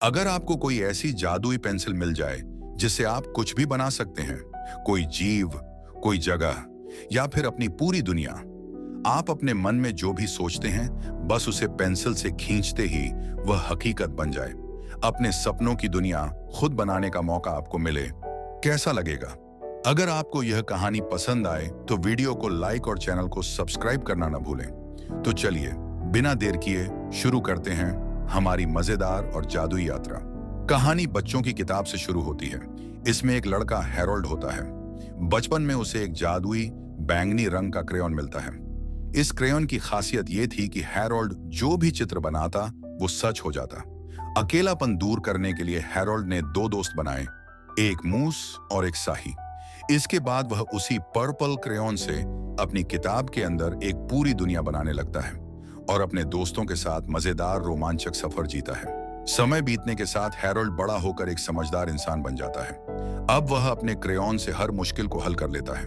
अगर आपको कोई ऐसी जादुई पेंसिल मिल जाए जिससे आप कुछ भी बना सकते हैं, कोई जीव, कोई जगह या फिर अपनी पूरी दुनिया, आप अपने मन में जो भी सोचते हैं बस उसे पेंसिल से खींचते ही वह हकीकत बन जाए, अपने सपनों की दुनिया खुद बनाने का मौका आपको मिले, कैसा लगेगा? अगर आपको यह कहानी पसंद आए तो वीडियो को लाइक और चैनल को सब्सक्राइब करना न भूलें। तो चलिए बिना देर किए शुरू करते हैं हमारी मजेदार और जादुई यात्रा। कहानी बच्चों की किताब से शुरू होती है। इसमें एक लड़का हैरोल्ड होता है। बचपन में उसे एक जादुई बैंगनी रंग का क्रेयॉन मिलता है। इस क्रेयॉन की खासियत यह थी कि हैरोल्ड जो भी चित्र बनाता वो सच हो जाता। अकेलापन दूर करने के लिए हैरोल्ड ने दो दोस्त बनाए, एक मूस और एक साही। इसके बाद वह उसी पर्पल क्रेयॉन से अपनी किताब के अंदर एक पूरी दुनिया बनाने लगता है और अपने दोस्तों के साथ मजेदार रोमांचक सफर जीता है। समय बीतने के साथ हैरोल्ड बड़ा होकर एक समझदार इंसान बन जाता है। अब वह अपने क्रेयॉन से हर मुश्किल को हल कर लेता है।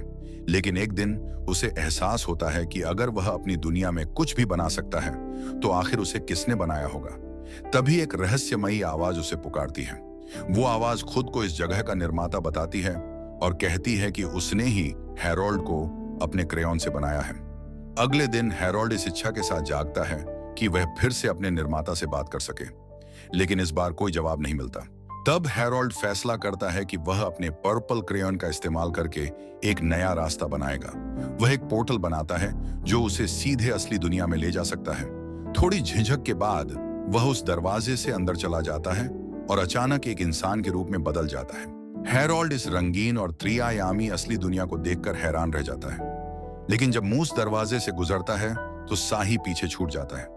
लेकिन एक दिन उसे एहसास होता है कि अगर वह अपनी दुनिया में कुछ भी बना सकता है तो आखिर उसे किसने बनाया होगा। तभी एक रहस्यमयी आवाज उसे पुकारती है। वो आवाज खुद को इस जगह का निर्माता बताती है और कहती है कि उसने ही हैरोल्ड को अपने क्रेयॉन से बनाया है। अगले दिन हैरोल्ड इस इच्छा के साथ जागता है कि वह फिर से अपने निर्माता से बात कर सके, लेकिन इस बार कोई जवाब नहीं मिलता। तब हैरोल्ड फैसला करता है कि वह अपने पर्पल क्रेयॉन का इस्तेमाल करके एक नया रास्ता बनाएगा। वह एक पोर्टल बनाता है जो उसे सीधे असली दुनिया में ले जा सकता है। थोड़ी झिझक के बाद वह उस दरवाजे से अंदर चला जाता है और अचानक एक इंसान के रूप में बदल जाता है। हैरोल्ड इस रंगीन और त्रिआयामी असली दुनिया को देखकर हैरान रह जाता है। लेकिन जब मूस दरवाजे से गुजरता है तो साही पीछे छूट जाता है।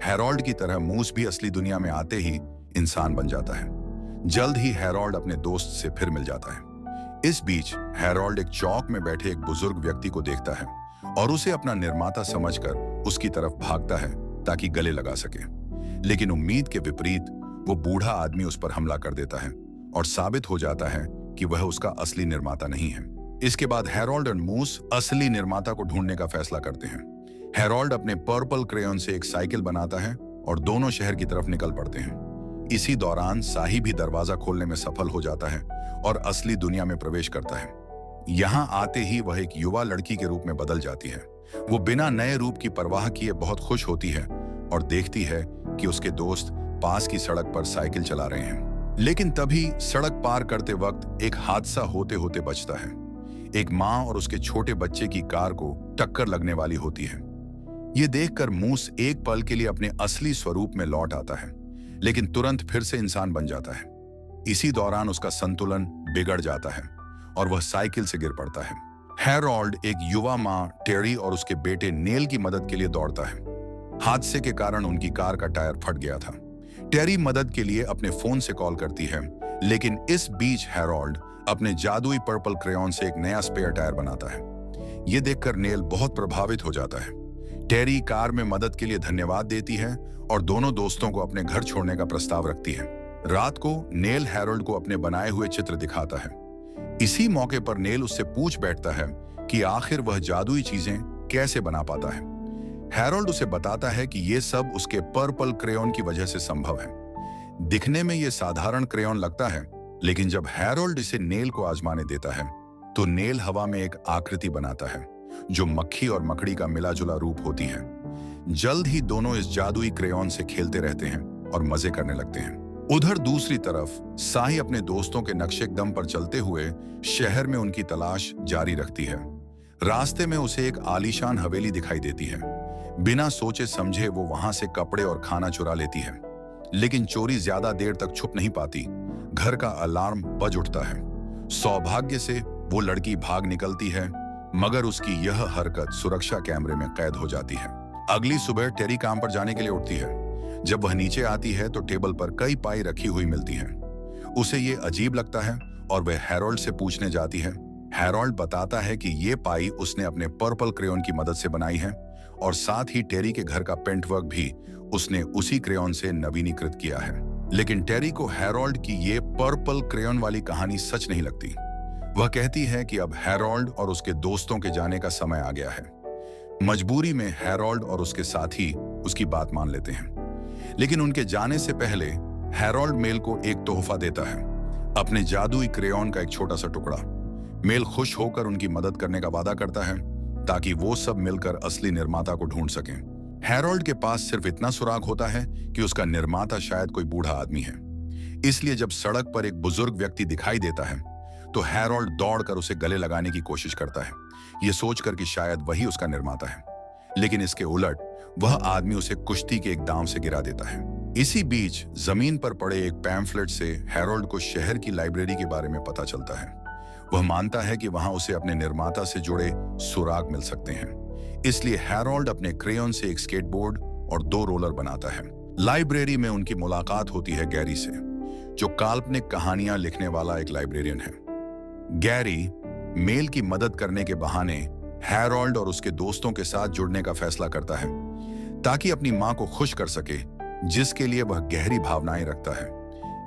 हैरोल्ड की तरह मूस भी असली दुनिया में आते ही इंसान बन जाता है। जल्द ही हैरोल्ड अपने दोस्त से फिर मिल जाता है। इस बीच हैरोल्ड एक चौक में बैठे एक बुजुर्ग व्यक्ति को देखता है और उसे अपना निर्माता समझकर उसकी तरफ भागता है ताकि गले लगा सके। लेकिन उम्मीद के विपरीत वो बूढ़ा आदमी उस पर हमला कर देता है और साबित हो जाता है कि वह उसका असली निर्माता नहीं है। इसके बाद हैरोल्ड और मूस असली निर्माता को ढूंढने का फैसला करते हैं। हैरोल्ड अपने पर्पल क्रेयॉन से एक साइकिल बनाता है और दोनों शहर की तरफ निकल पड़ते हैं। इसी दौरान साही भी दरवाजा खोलने में सफल हो जाता है और असली दुनिया में प्रवेश करता है। यहाँ आते ही वह एक युवा लड़की के रूप में बदल जाती है। वो बिना नए रूप की परवाह किए बहुत खुश होती है और देखती है कि उसके दोस्त पास की सड़क पर साइकिल चला रहे हैं। लेकिन तभी सड़क पार करते वक्त एक हादसा होते होते बचता है। एक माँ और उसके छोटे बच्चे की कार को टक्कर लगने वाली होती है। ये देखकर मूस एक पल के लिए अपने असली स्वरूप में लौट आता है, लेकिन तुरंत फिर से इंसान बन जाता है। इसी दौरान उसका संतुलन बिगड़ जाता है और वह साइकिल से गिर पड़ता है। हैरोल्ड एक युवा माँ टेरी और उसके बेटे नेल की मदद के लिए दौड़ता है। हादसे के कारण उनकी कार का टायर फट गया था। टेरी मदद के लिए अपने फोन से कॉल करती है, लेकिन इस बीच हैरोल्ड अपने जादुई पर्पल क्रेयॉन से एक नया स्पेयर टायर बनाता है। यह देखकर नेल बहुत प्रभावित हो जाता है। टेरी कार में मदद के लिए धन्यवाद देती है और दोनों दोस्तों को अपने घर छोड़ने का प्रस्ताव रखती है। रात को नेल हैरोल्ड को अपने बनाए हुए चित्र दिखाता है। इसी मौके पर नेल उससे पूछ बैठता है कि आखिर वह जादुई चीजें कैसे बना पाता है। हैरोल्ड उसे बताता है कि यह सब उसके पर्पल क्रेयॉन की वजह से संभव है। दिखने में यह साधारण क्रेयॉन लगता है, लेकिन जब हैरोल्ड इसे नेल को आजमाने देता है तो नेल हवा में एक आकृति बनाता है जो मक्खी और मकड़ी का मिला-जुला रूप होती है। जल्द ही दोनों इस जादुई क्रेयॉन से खेलते रहते हैं और मजे करने लगते हैं। उधर दूसरी तरफ साही अपने दोस्तों के नक्शे दम पर चलते हुए शहर में उनकी तलाश जारी रखती है। रास्ते में उसे एक आलीशान हवेली दिखाई देती है। बिना सोचे समझे वो वहां से कपड़े और खाना चुरा लेती है, लेकिन चोरी ज्यादा देर तक छुप नहीं पाती। घर का अलार्म बज उठता है। सौभाग्य से वो लड़की भाग निकलती है, मगर उसकी यह हरकत सुरक्षा कैमरे में कैद हो जाती है। अगली सुबह टेरी काम पर जाने के लिए उठती है। जब वह नीचे आती है तो टेबल पर कई पाई रखी हुई मिलती है। उसे ये अजीब लगता है और वह हैरोल्ड से पूछने जाती है। हैरोल्ड बताता है कि ये पाई उसने अपने पर्पल क्रेयॉन की मदद से बनाई है और साथ ही टेरी के घर का पेंट वर्क भी उसने उसी क्रेयॉन से नवीनीकृत किया है। लेकिन टेरी को हैरोल्ड की ये पर्पल क्रेयॉन वाली कहानी सच नहीं लगती। वह कहती है कि अब हैरोल्ड और उसके दोस्तों के जाने का समय आ गया है। मजबूरी में हैरोल्ड और उसके साथी उसकी बात मान लेते हैं, लेकिन उनके जाने से पहले हैरोल्ड मेल को एक तोहफा देता है, अपने जादुई क्रेयॉन का एक छोटा सा टुकड़ा। मेल खुश होकर उनकी मदद करने का वादा करता है ताकि वो सब मिलकर असली निर्माता को ढूंढ सकें। हैरोल्ड के पास सिर्फ इतना सुराग होता है कि उसका निर्माता शायद कोई बूढ़ा आदमी है। इसलिए जब सड़क पर एक बुजुर्ग व्यक्ति दिखाई देता है तो हैरोल्ड दौड़कर उसे गले लगाने की कोशिश करता है, यह सोचकर कि शायद वही उसका निर्माता है। लेकिन इसके उलट वह आदमी उसे कुश्ती के एक दांव से गिरा देता है। इसी बीच जमीन पर पड़े एक पैम्फलेट से हैरोल्ड को शहर की लाइब्रेरी के बारे में पता चलता है। वह मानता है कि वहां उसे अपने निर्माता से जुड़े सुराग मिल सकते हैं। इसलिए हैरोल्ड अपने क्रेयॉन से एक स्केटबोर्ड और 2 रोलर बनाता है। लाइब्रेरी में उनकी मुलाकात होती है गैरी से, जो काल्पनिक कहानियां लिखने वाला एक लाइब्रेरियन है। गैरी मेल की मदद करने के बहाने हैरोल्ड और उसके दोस्तों के साथ जुड़ने का फैसला करता है ताकि अपनी मां को खुश कर सके, जिसके लिए वह गहरी भावनाएं रखता है।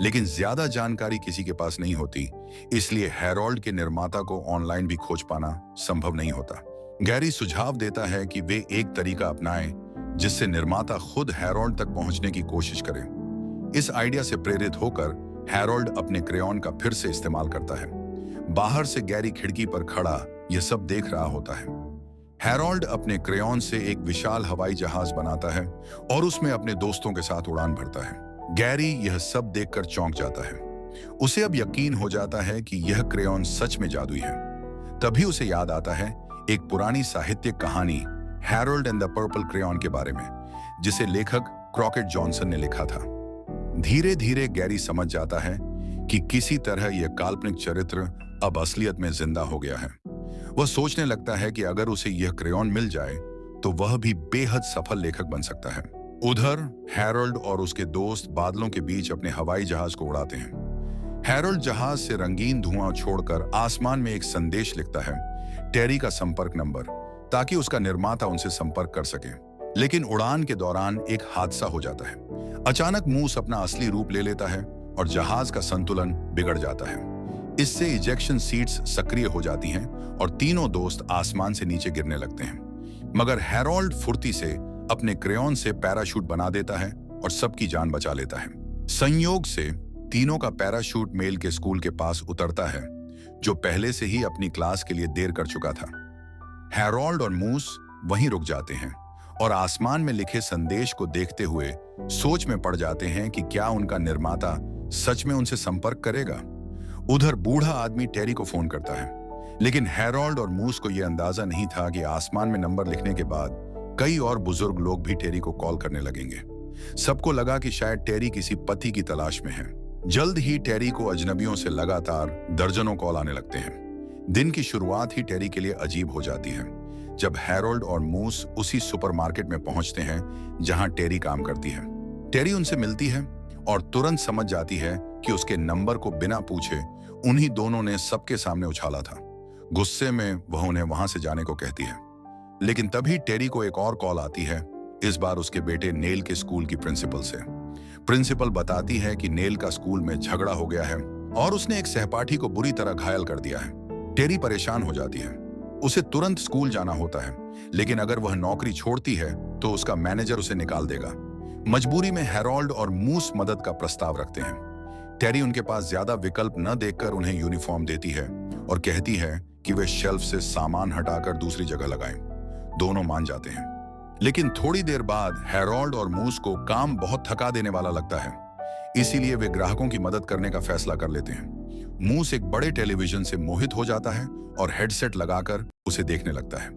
लेकिन ज्यादा जानकारी किसी के पास नहीं होती, इसलिए हैरोल्ड के निर्माता को ऑनलाइन भी खोज पाना संभव नहीं होता। गैरी सुझाव देता है कि वे एक तरीका अपनाएं जिससे निर्माता खुद हैरोल्ड तक पहुंचने की कोशिश करे। इस आइडिया से प्रेरित होकर हैरोल्ड अपने क्रेयॉन का फिर से इस्तेमाल करता है। बाहर से गैरी खिड़की पर खड़ा यह सब देख रहा होता है। हैरोल्ड अपने क्रेयॉन से एक विशाल हवाई जहाज बनाता है और उसमें अपने दोस्तों के साथ उड़ान भरता है। गैरी यह सब देखकर चौंक जाता है। उसे अब यकीन हो जाता है कि यह क्रेयॉन सच में जादुई है। तभी उसे याद आता है एक पुरानी साहित्यिक कहानी Harold and the purple crayon के बारे में, जिसे लेखक क्रॉकेट जॉनसन ने लिखा था। धीरे धीरे गैरी समझ जाता है कि किसी तरह यह काल्पनिक चरित्र अब असलियत में जिंदा हो गया है। वह सोचने लगता है कि अगर उसे यह क्रेयॉन मिल जाए तो वह भी बेहद सफल लेखक बन सकता है। उधर हैरोल्ड और उसके दोस्त बादलों के बीच अपने हवाई जहाज को उड़ाते हैं। हैरोल्ड जहाज से रंगीन धुआं छोड़कर आसमान में एक संदेश लिखता है, टेरी का संपर्क नंबर, ताकि उसका निर्माता उनसे संपर्क कर सके। लेकिन उड़ान के दौरान एक हादसा हो जाता है। अचानक मूस अपना असली रूप ले लेता है और जहाज का संतुलन बिगड़ जाता है। इससे इजेक्शन सीट्स सक्रिय हो जाती हैं और तीनों दोस्त आसमान से नीचे गिरने लगते हैं। मगर हैरोल्ड फुर्ती से अपने क्रेयॉन से पैराशूट बना देता है और सबकी जान बचा लेता है। संयोग से तीनों का पैराशूट मेल के स्कूल के पास उतरता है, जो पहले से ही अपनी क्लास के लिए देर कर चुका था। हैरोल्ड और मूस वहीं रुक जाते हैं और आसमान में लिखे संदेश को देखते हुए सोच में पड़ जाते हैं कि क्या उनका निर्माता सच में उनसे संपर्क करेगा। उधर बूढ़ा आदमी टेरी को फोन करता है, लेकिन हैरोल्ड और मूस को यह अंदाजा नहीं था कि आसमान में नंबर लिखने के बाद कई और बुजुर्ग लोग भी टेरी को कॉल करने लगेंगे। सबको लगा कि शायद टेरी किसी पति की तलाश में है। जल्द ही टेरी को अजनबियों से लगातार दर्जनों कॉल आने लगते हैं। दिन की शुरुआत ही टेरी के लिए अजीब हो जाती है जब हैरोल्ड और मूस उसी सुपरमार्केट में पहुंचते हैं जहां टेरी काम करती है। टेरी उनसे मिलती है और तुरंत समझ जाती है कि उसके नंबर को बिना पूछे उन्हीं दोनों ने सबके सामने उछाला था। गुस्से में वह उन्हें वहां से जाने को कहती है, लेकिन तभी टेरी को एक और कॉल आती है, इस बार उसके बेटे नेल के स्कूल की प्रिंसिपल से। प्रिंसिपल बताती है कि नेल का स्कूल में झगड़ा हो गया है और उसने एक सहपाठी को बुरी तरह घायल कर दिया है। टेरी परेशान हो जाती है। उसे तुरंत स्कूल जाना होता है, लेकिन अगर वह नौकरी छोड़ती है तो उसका मैनेजर उसे निकाल देगा। मजबूरी में हैरोल्ड और मूस मदद का प्रस्ताव रखते हैं। टेरी उनके पास ज्यादा विकल्प न देखकर उन्हें यूनिफॉर्म देती है और कहती है कि वे शेल्फ से सामान हटाकर दूसरी जगह लगाएं। दोनों मान जाते हैं, लेकिन थोड़ी देर बाद हैरोल्ड और मूस को काम बहुत थका देने वाला लगता है, इसीलिए वे ग्राहकों की मदद करने का फैसला कर लेते हैं। मूस एक बड़े टेलीविजन से मोहित हो जाता है और हेडसेट लगाकर उसे देखने लगता है।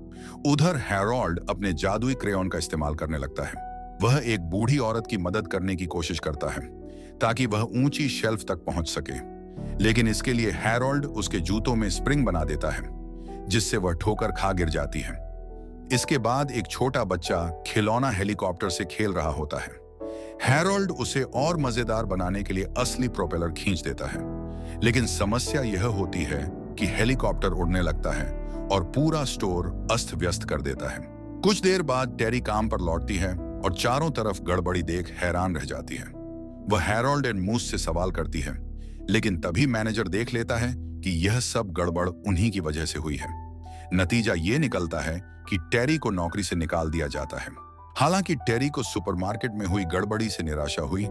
उधर हैरोल्ड अपने जादुई क्रेयॉन का इस्तेमाल करने लगता है। वह एक बूढ़ी औरत की मदद करने की कोशिश करता है ताकि वह ऊंची शेल्फ तक पहुंच सके, लेकिन इसके लिए हैरोल्ड उसके जूतों में स्प्रिंग बना देता है, जिससे वह ठोकर खा गिर जाती है। इसके बाद एक छोटा बच्चा खिलौना हेलीकॉप्टर से खेल रहा होता है। हैरोल्ड उसे और मजेदार बनाने के लिए असली प्रोपेलर खींच देता है, लेकिन समस्या यह होती है कि हेलीकॉप्टर उड़ने लगता है और पूरा स्टोर अस्त व्यस्त कर देता है। कुछ देर बाद टेरी काम पर लौटती है और चारों तरफ गड़बड़ी देख हैरान रह जाती है। वह हैरोल्ड एंड मूस से सवाल करती है, लेकिन तभी मैनेजर देख लेता है कि यह सब गड़बड़ उन्हीं की वजह से हुई है। नतीजा ये निकलता है कि टेरी को नौकरी से निकाल दिया जाता है हालांकि टेरी को सुपरमार्केट में हुई गड़बड़ी से निराशा हुई,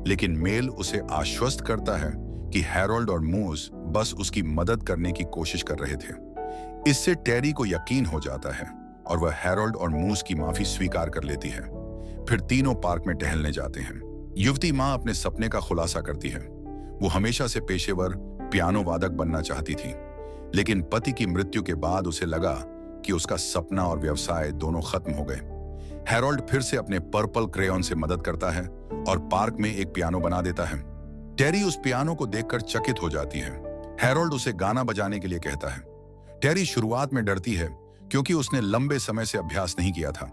लेकिन मेल उसे आश्वस्त करता है कि हैरोल्ड और मूस बस उसकी मदद करने की कोशिश कर रहे थे। इससे टेरी को यकीन हो जाता है और वह हैरोल्ड और मूस की माफी स्वीकार कर लेती है। फिर तीनों पार्क में टहलने जाते हैं। युवती मां अपने सपने का खुलासा करती है। वो हमेशा से पेशेवर पियानो वादक बनना चाहती थी, लेकिन पति की मृत्यु के बाद उसे लगा कि उसका सपना और व्यवसाय दोनों खत्म हो गए। हैरोल्ड फिर से अपने पर्पल क्रेयॉन से मदद करता है और पार्क में एक पियानो बना देता है। टेरी उस पियानो को देखकर चकित हो जाती है। हैरोल्ड उसे गाना बजाने के लिए कहता है। टेरी शुरुआत में डरती है क्योंकि उसने लंबे समय से अभ्यास नहीं किया था,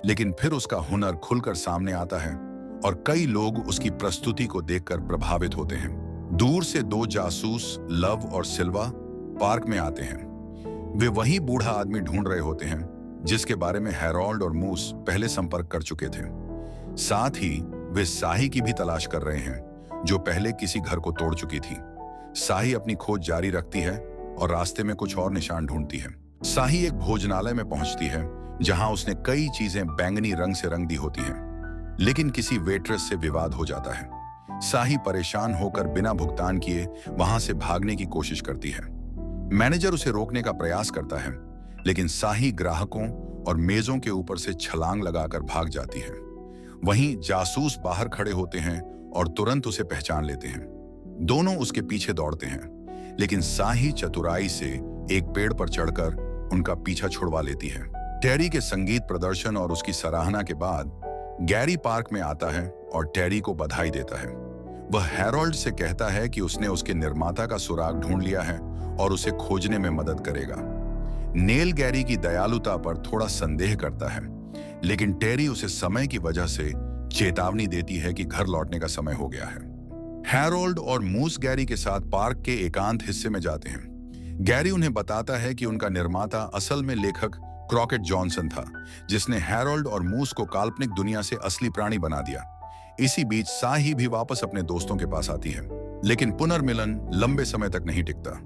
लेकिन फिर उसका हुनर खुलकर सामने आता है और कई लोग उसकी प्रस्तुति को देखकर प्रभावित होते हैं। दूर से दो जासूस लव और सिल्वा पार्क में आते हैं। वे वही बूढ़ा आदमी ढूंढ रहे होते हैं जिसके बारे में हैरोल्ड और मूस पहले संपर्क कर चुके थे। साथ ही वे साही की भी तलाश कर रहे हैं, जो पहले किसी घर को तोड़ चुकी थी। साही अपनी खोज जारी रखती है और रास्ते में कुछ और निशान ढूंढती है। साही एक भोजनालय में पहुंचती है जहां उसने कई चीजें बैंगनी रंग से रंग दी होती हैं, लेकिन किसी वेट्रेस से विवाद हो जाता है। साही परेशान होकर बिना भुगतान किए वहां से भागने की कोशिश करती है। मैनेजर उसे रोकने का प्रयास करता है, लेकिन साही ग्राहकों और मेजों के ऊपर से छलांग लगाकर भाग जाती है। वहीं जासूस बाहर खड़े होते हैं और तुरंत उसे पहचान लेते हैं। दोनों उसके पीछे दौड़ते हैं, लेकिन साही चतुराई से एक पेड़ पर चढ़कर उनका पीछा छुड़वा लेती है। टेरी के संगीत प्रदर्शन और उसकी सराहना के बाद गैरी पार्क में आता है और टेरी को बधाई देता है। वह हैरोल्ड से कहता है कि उसने उसके निर्माता का सुराग ढूंढ लिया है और उसे खोजने में मदद करेगा। नेल गैरी की दयालुता पर थोड़ा संदेह करता है, लेकिन टेरी उसे समय की वजह से चेतावनी देती है कि घर लौटने का समय हो गया है। हैरोल्ड और मूस गैरी के साथ पार्क के एकांत हिस्से में जाते हैं। गैरी उन्हें बताता है कि उनका निर्माता असल में लेखक क्रॉकेट जॉनसन था, जिसने हैरोल्ड और मूस को काल्पनिक दुनिया से असली प्राणी बना दिया। इसी बीच साही भी वापस अपने दोस्तों के पास आती है, लेकिन पुनर्मिलन लंबे समय तक नहीं टिकता।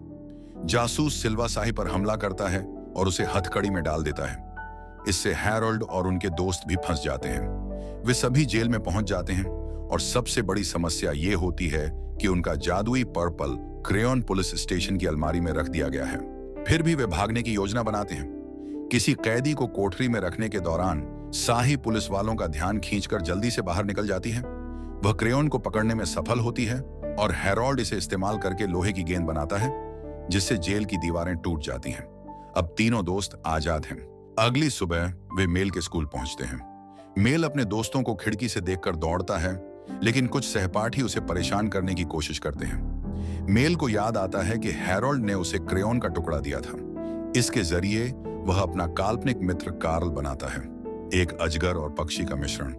जासूस सिल्वा साही पर हमला करता है और उसे हथकड़ी में डाल देता है। इससे हैरोल्ड और उनके दोस्त भी फंस जाते हैं। वे सभी जेल में पहुंच जाते हैं और सबसे बड़ी समस्या ये होती है कि उनका जादुई पर्पल क्रेयॉन पुलिस स्टेशन की अलमारी में रख दिया गया है। फिर भी वे भागने की योजना बनाते हैं। किसी कैदी को कोठरी में रखने के दौरान साही पुलिस वालों का ध्यान खींचकर जल्दी से बाहर निकल जाती है। वह क्रेयॉन को पकड़ने में सफल होती है और हैरोल्ड इसे इस्तेमाल करके लोहे की गेंद बनाता है, जिससे जेल की दीवारें टूट जाती हैं। अब तीनों दोस्त आजाद हैं। अगली सुबह वे मेल के स्कूल पहुंचते हैं। मेल अपने दोस्तों को खिड़की से देखकर दौड़ता है, लेकिन कुछ सहपाठी उसे परेशान करने की कोशिश करते हैं। मेल को याद आता है कि हैरोल्ड ने उसे क्रेयॉन का टुकड़ा दिया था। इसके जरिए वह अपना काल्पनिक मित्र कार्ल बनाता है, एक अजगर और पक्षी का मिश्रण।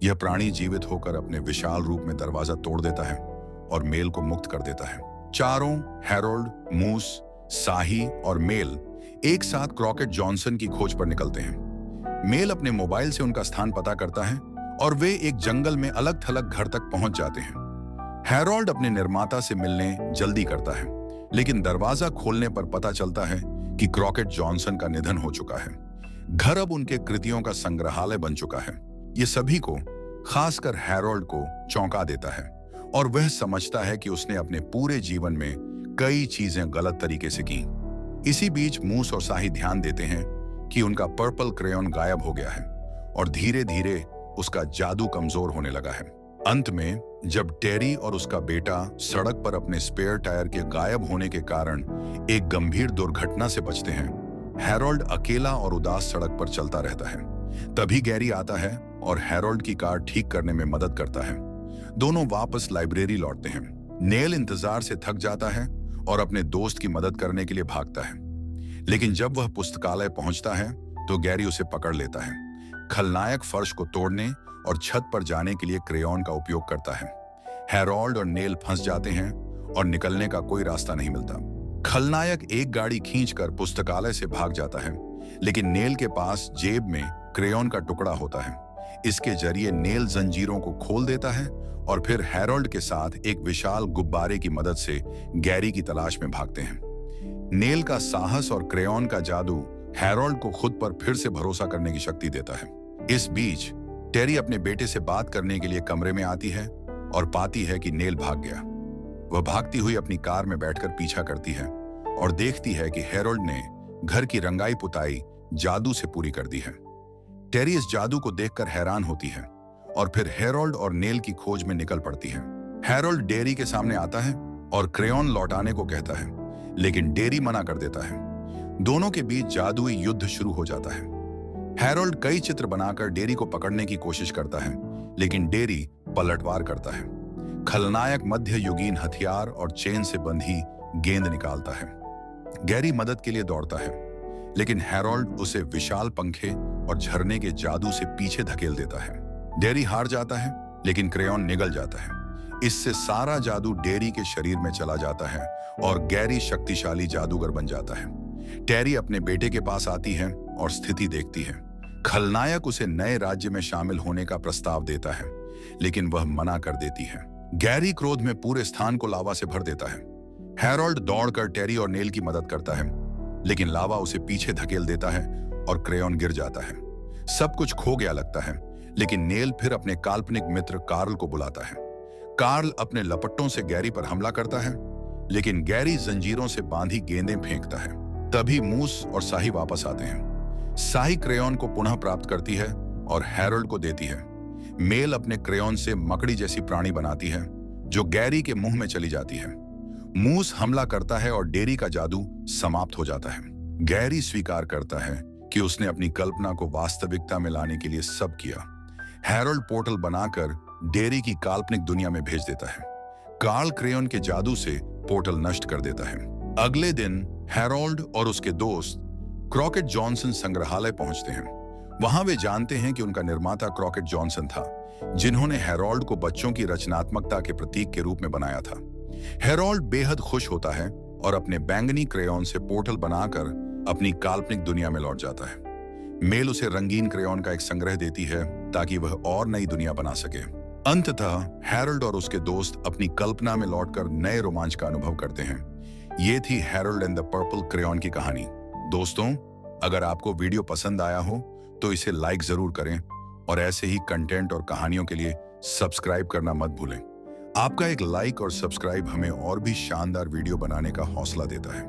यह प्राणी जीवित होकर अपने विशाल रूप में दरवाजा तोड़ देता है और मेल को मुक्त कर देता है। चारों, हैरोल्ड, मूस, साही और मेल, एक साथ क्रॉकेट जॉनसन की खोज पर निकलते हैं। मेल अपने मोबाइल से उनका स्थान पता करता है और वे एक जंगल में अलग थलग घर तक पहुंच जाते हैं। हैरोल्ड अपने निर्माता से मिलने जल्दी करता है, लेकिन दरवाजा खोलने पर पता चलता है कि क्रॉकेट जॉनसन का निधन हो चुका है। घर अब उनके कृतियों का संग्रहालय बन चुका है। ये सभी को, खासकर हैरोल्ड को, चौंका देता है और वह समझता है कि उसने अपने पूरे जीवन में कई चीजें गलत तरीके से की। इसी बीच मूस और साही ध्यान देते हैं कि उनका पर्पल क्रेयॉन गायब हो गया है और धीरे धीरे उसका जादू कमजोर होने लगा है। अंत में जब टेरी और उसका बेटा सड़क पर अपने स्पेयर टायर के गायब होने के कारण एक गंभीर दुर्घटना से बचते हैं, हैरोल्ड अकेला और उदास सड़क पर चलता रहता है। तभी गैरी आता है और हैरोल्ड की कार ठीक करने में मदद करता है। दोनों वापस लाइब्रेरी लौटते हैं। नेल इंतजार से थक जाता है और अपने दोस्त की मदद करने के लिए भागता है, लेकिन जब वह पुस्तकालय पहुंचता है तो गैरी उसे पकड़ लेता है। खलनायक फर्श को तोड़ने और छत पर जाने के लिए क्रेयॉन का उपयोग करता है। हैरोल्ड और नेल फंस जाते हैं और निकलने का कोई रास्ता नहीं मिलता। खलनायक एक गाड़ी खींचकर पुस्तकालय से भाग जाता है, लेकिन नेल के पास जेब में क्रेयॉन का टुकड़ा होता है। इसके जरिए नेल जंजीरों को खोल देता है और फिर हैरोल्ड के साथ एक विशाल गुब्बारे की मदद से गैरी की तलाश में भागते हैं। नेल का साहस और क्रेयॉन का जादू हैरोल्ड को खुद पर फिर से भरोसा करने की शक्ति देता है। इस बीच टेरी अपने बेटे से बात करने के लिए कमरे में आती है और पाती है कि नेल भाग गया। वह भागती हुई अपनी कार में बैठकर पीछा करती है और देखती है कि हैरोल्ड ने घर की रंगाई पुताई जादू से पूरी कर दी है। टेरी इस जादू को देखकर हैरान होती है और फिर हैरोल्ड और नेल की खोज में निकल पड़ती है। हैरोल्ड डेरी के सामने आता है और क्रेयॉन लौटाने को कहता है, लेकिन डेरी मना कर देता है। दोनों के बीच जादुई युद्ध शुरू हो जाता है। हैरोल्ड कई चित्र बनाकर डेरी को पकड़ने की कोशिश करता है, लेकिन डेरी पलटवार करता है। खलनायक मध्य युगीन हथियार और चेन से बंधी गेंद निकालता है। गैरी मदद के लिए दौड़ता है, लेकिन हैरोल्ड उसे विशाल पंखे और झरने के जादू से पीछे धकेल देता है। डेरी हार जाता है, लेकिन क्रेयॉन निगल जाता है। इससे सारा जादू डेरी के शरीर में चला जाता है और गैरी शक्तिशाली जादूगर बन जाता है। टेरी अपने बेटे के पास आती है और स्थिति देखती है। खलनायक उसे नए राज्य में शामिल होने का प्रस्ताव देता है, लेकिन वह मना कर देती है। गैरी क्रोध में पूरे स्थान को लावा से भर देता है। हैरोल्ड दौड़कर टेरी और नेल की मदद करता है, लेकिन लावा उसे पीछे धकेल देता है और क्रेयॉन गिर जाता है। सब कुछ खो गया लगता है, लेकिन नेल फिर अपने काल्पनिक मित्र कार्ल को बुलाता है। कार्ल अपने लपट्टों से गैरी पर हमला करता है, लेकिन गैरी जंजीरों से बांधी गेंदें फेंकता है। तभी मूस और साही वापस आते हैं। साही क्रेयॉन को पुनः प्राप्त करती है और हैरोल्ड को देती है। मेल अपने क्रेयॉन से मकड़ी जैसी प्राणी बनाती है, जो गैरी के मुंह में चली जाती है। मूस हमला करता है और डेरी का जादू समाप्त हो जाता है। गैरी स्वीकार करता है कि उसने अपनी कल्पना को वास्तविकता में लाने के लिए सब किया। हैरोल्ड पोर्टल बनाकर डेरी की काल्पनिक दुनिया में भेज देता है। कार्ल क्रेयॉन के जादू से पोर्टल नष्ट कर देता है। अगले दिन हैरोल्ड और उसके दोस्त क्रॉकेट जॉनसन संग्रहालय पहुंचते हैं। वहां वे जानते हैं कि उनका निर्माता क्रॉकेट जॉनसन था, जिन्होंने हैरोल्ड को बच्चों की रचनात्मकता के प्रतीक के रूप में बनाया था। हैरोल्ड बेहद खुश होता है और अपने बैंगनी क्रेयॉन से पोर्टल बनाकर अपनी काल्पनिक दुनिया में लौट जाता है। मेल उसे रंगीन क्रेयॉन का एक संग्रह देती है ताकि वह और नई दुनिया बना सके। अंततः हैरोल्ड और उसके दोस्त अपनी कल्पना में लौटकर नए रोमांच का अनुभव करते हैं। ये थी Harold and the purple crayon की कहानी। दोस्तों, अगर आपको वीडियो पसंद आया हो तो इसे लाइक जरूर करें और ऐसे ही कंटेंट और कहानियों के लिए सब्सक्राइब करना मत भूलें। आपका एक लाइक और सब्सक्राइब हमें और भी शानदार वीडियो बनाने का हौसला देता है।